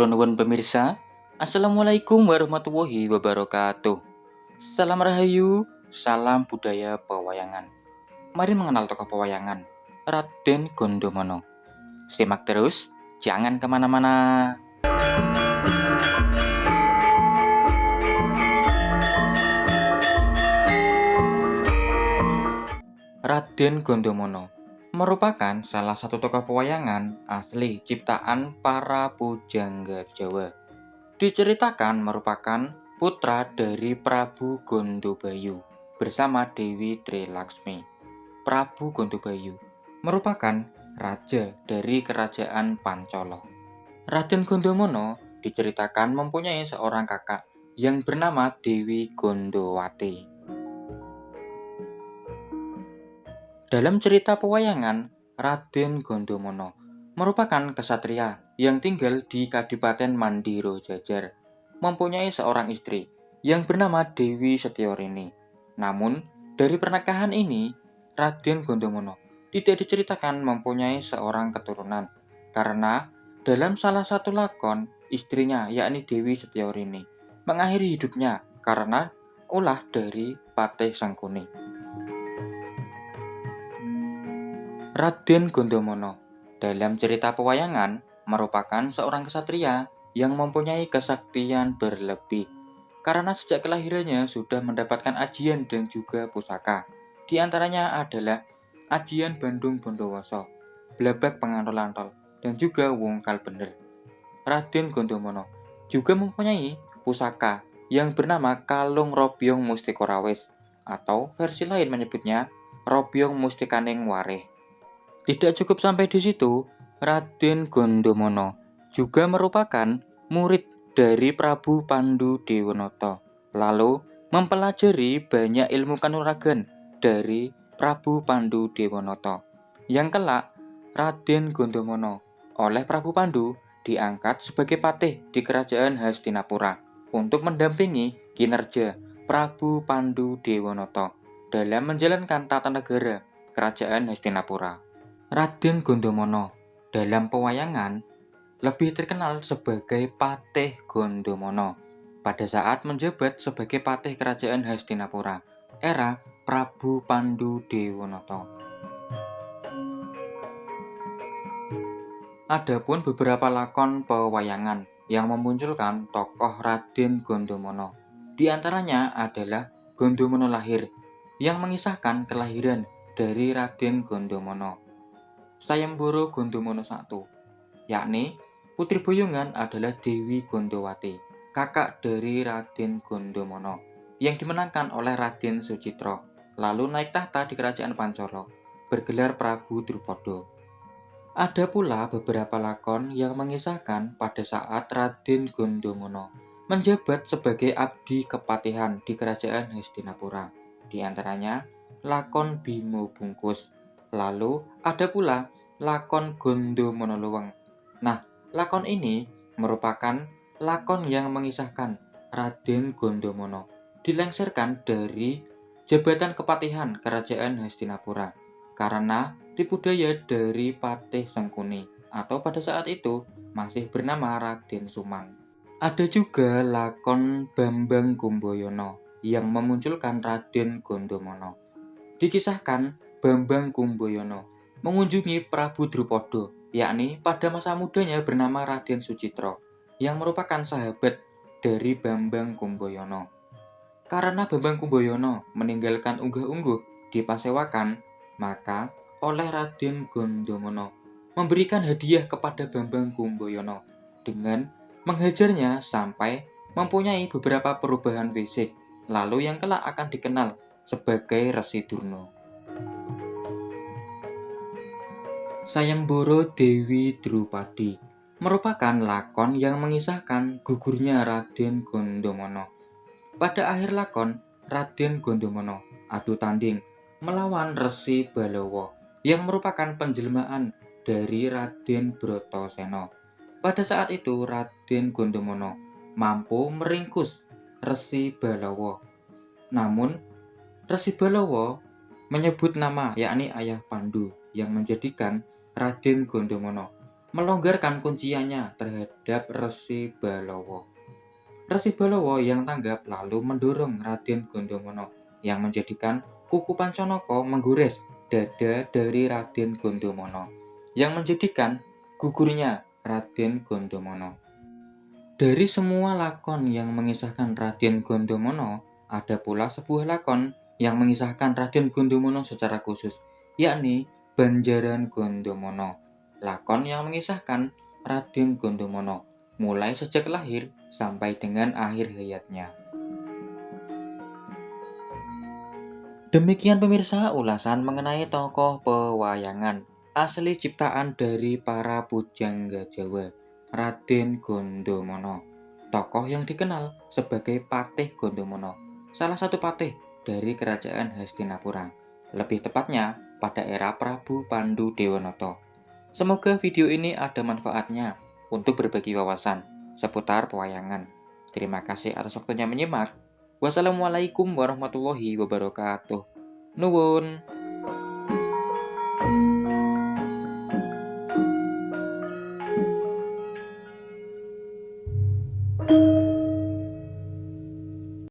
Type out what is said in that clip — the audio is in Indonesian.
Kula nuwun pemirsa, Assalamualaikum warahmatullahi wabarakatuh. Salam Rahayu, salam budaya pewayangan. Mari mengenal tokoh pewayangan, Raden Gondomono. Simak terus, jangan kemana-mana. Raden Gondomono merupakan salah satu tokoh pewayangan asli ciptaan para pujangga Jawa. Diceritakan merupakan putra dari Prabu Gondobayu bersama Dewi Trilaksmi. Prabu Gondobayu merupakan raja dari kerajaan Pancolo. Raden Gondomono diceritakan mempunyai seorang kakak yang bernama Dewi Gondowati. Dalam cerita pewayangan, Raden Gondomono merupakan kesatria yang tinggal di Kadipaten Mandiro Jajar, mempunyai seorang istri yang bernama Dewi Setiorini. Namun, dari pernikahan ini, Raden Gondomono tidak diceritakan mempunyai seorang keturunan, karena dalam salah satu lakon, istrinya yakni Dewi Setiorini mengakhiri hidupnya karena ulah dari Patih Sangkuni. Raden Gondomono dalam cerita pewayangan merupakan seorang kesatria yang mempunyai kesaktian berlebih karena sejak kelahirannya sudah mendapatkan ajian dan juga pusaka. Di antaranya adalah ajian Bandung Bondowoso, Blabag Pangantol-antol, dan juga Wungkal Bener. Raden Gondomono juga mempunyai pusaka yang bernama Kalung Robyong Mustikorawis, atau versi lain menyebutnya Robyong Mustikaning Wareh. Tidak cukup sampai di situ, Raden Gondomono juga merupakan murid dari Prabu Pandu Dewanoto, lalu mempelajari banyak ilmu kanuragan dari Prabu Pandu Dewanoto. Yang kelak, Raden Gondomono oleh Prabu Pandu diangkat sebagai patih di kerajaan Hastinapura untuk mendampingi kinerja Prabu Pandu Dewanoto dalam menjalankan tata negara kerajaan Hastinapura. Raden Gondomono dalam pewayangan lebih terkenal sebagai Patih Gondomono pada saat menjabat sebagai patih kerajaan Hastinapura era Prabu Pandu Dewanoto. Adapun beberapa lakon pewayangan yang memunculkan tokoh Raden Gondomono. Di antaranya adalah Gondomono Lahir yang mengisahkan kelahiran dari Raden Gondomono. Sayembara Gondomono I, yakni putri boyongan adalah Dewi Gondowati, kakak dari Raden Gondomono, yang dimenangkan oleh Raden Sucitro, lalu naik tahta di kerajaan Pancolo, bergelar Prabu Drupada. Ada pula beberapa lakon yang mengisahkan pada saat Raden Gondomono menjabat sebagai abdi kepatihan di kerajaan Hastinapura, di antaranya lakon Bimo Bungkus. Lalu ada pula lakon Gondomono Luweng. Nah, lakon ini merupakan lakon yang mengisahkan Raden Gondomono dilengsarkan dari jabatan kepatihan kerajaan Hastinapura karena tipu daya dari Patih Sangkuni atau pada saat itu masih bernama Raden Sumang. Ada juga lakon Bambang Kumboyono yang memunculkan Raden Gondomono. Dikisahkan Bambang Kumboyono mengunjungi Prabu Drupada, yakni pada masa mudanya bernama Raden Sucitro, yang merupakan sahabat dari Bambang Kumboyono. Karena Bambang Kumboyono meninggalkan unggah-ungguh di Pasewakan, maka oleh Raden Gondomono memberikan hadiah kepada Bambang Kumboyono dengan menghajarnya sampai mempunyai beberapa perubahan fisik, lalu yang kelak akan dikenal sebagai Resi Durna. Sayembara Dewi Drupadi merupakan lakon yang mengisahkan gugurnya Raden Gondomono. Pada akhir lakon, Raden Gondomono adu tanding melawan Resi Balawa yang merupakan penjelmaan dari Raden Bratasena. Pada saat itu Raden Gondomono mampu meringkus Resi Balawa. Namun Resi Balawa menyebut nama yakni ayah Pandu yang menjadikan Raden Gondomono melonggarkan kunciannya terhadap Resi Balawa. Resi Balawa yang tanggap lalu mendorong Raden Gondomono yang menjadikan kuku Panconoko menggores dada dari Raden Gondomono yang menjadikan gugurnya Raden Gondomono. Dari semua lakon yang mengisahkan Raden Gondomono, ada pula sebuah lakon yang mengisahkan Raden Gondomono secara khusus, yakni Banjaran Gondomono. Lakon yang mengisahkan Raden Gondomono mulai sejak lahir sampai dengan akhir hayatnya. Demikian pemirsa ulasan mengenai tokoh pewayangan asli ciptaan dari para pujangga Jawa, Raden Gondomono. Tokoh yang dikenal sebagai Patih Gondomono, salah satu patih dari kerajaan Hastinapura. Lebih tepatnya pada era Prabu Pandu Dewanoto. Semoga video ini ada manfaatnya untuk berbagi wawasan seputar pewayangan. Terima kasih atas waktunya menyimak. Wassalamualaikum warahmatullahi wabarakatuh. Nuwun.